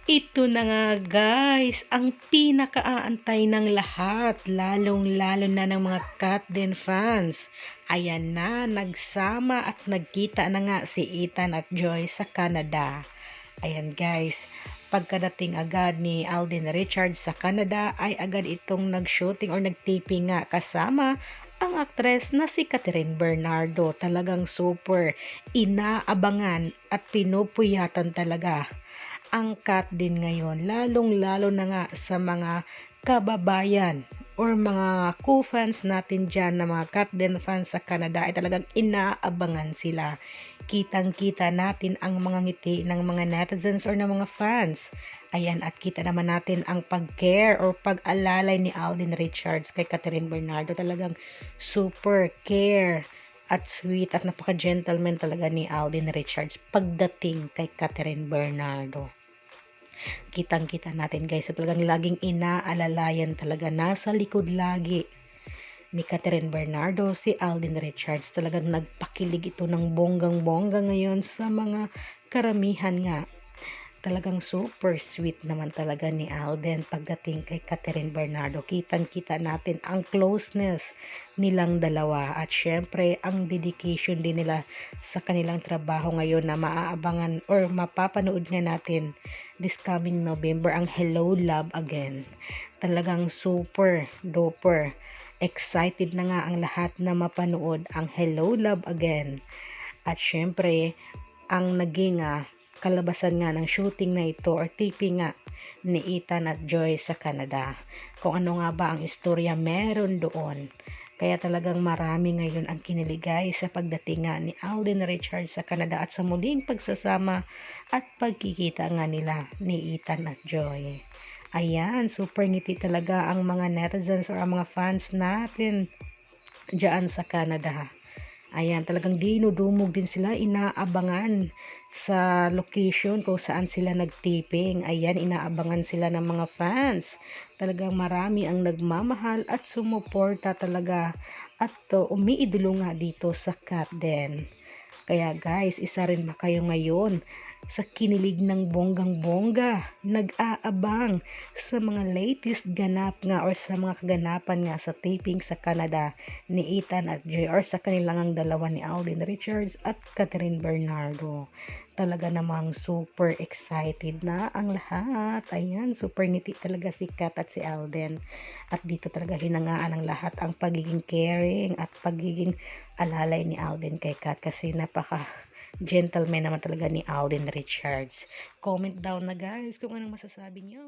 Ito na nga guys, ang pinakaaantay ng lahat, lalong-lalo na ng mga Katden fans. Ayan na, nagsama at nagkita na nga si Ethan at Joy sa Canada. Ayan guys, pagkadating agad ni Alden Richards sa Canada ay agad itong nag-shooting or nag-taping nga kasama ang aktres na si Catherine Bernardo. Talagang super inaabangan at pinupuyatan talaga ang cat din ngayon, lalong-lalo na nga sa mga kababayan or mga co-fans natin dyan na mga cat din fans sa Canada ay talagang inaabangan sila. Kitang-kita natin ang mga ngiti ng mga netizens or ng mga fans. Ayan, at kita naman natin ang pag-care or pag-alalay ni Alden Richards kay Catherine Bernardo. Talagang super care at sweet at napaka-gentleman talaga ni Alden Richards pagdating kay Catherine Bernardo. Kitang-kita natin guys, at talagang laging inaalalayan talaga, nasa likod lagi ni Catherine Bernardo si Alden Richards. Talagang nagpakilig ito ng bonggang-bongga ngayon sa mga karamihan nga. Talagang super sweet naman talaga ni Alden pagdating kay Catherine Bernardo. Kitang-kita natin ang closeness nilang dalawa at syempre ang dedication din nila sa kanilang trabaho ngayon na maaabangan or mapapanood nga natin this coming November ang Hello Love Again. Talagang super duper excited na nga ang lahat na mapanood ang Hello Love Again. At syempre ang naging kalabasan nga ng shooting na ito or taping nga ni Ethan at Joy sa Canada. Kung ano nga ba ang istorya meron doon. Kaya talagang marami ngayon ang kiniligay sa pagdating nga ni Alden Richards sa Canada at sa muling pagsasama at pagkikita nga nila ni Ethan at Joy. Ayan, super ngiti talaga ang mga netizens or ang mga fans natin dyan sa Canada. Ayan, talagang dinudumog din sila, inaabangan sa location kung saan sila nagtiping. Ayan, inaabangan sila ng mga fans. Talagang marami ang nagmamahal at sumuporta talaga at umiidolo nga dito sa Katden. Kaya guys, isa rin ba kayo ngayon sa kinilig ng bonggang-bongga, nag-aabang sa mga latest ganap nga or sa mga kaganapan nga sa taping sa Canada ni Ethan at Joy or sa kanilang dalawa ni Alden Richards at Catherine Bernardo. Talaga namang super excited na ang lahat. Ayan, super ngiti talaga si Kat at si Alden. At dito talaga hinangaan ng lahat ang pagiging caring at pagiging alalay ni Alden kay Kat kasi napaka gentleman naman talaga ni Alden Richards. Comment down na guys kung anong masasabi niyo.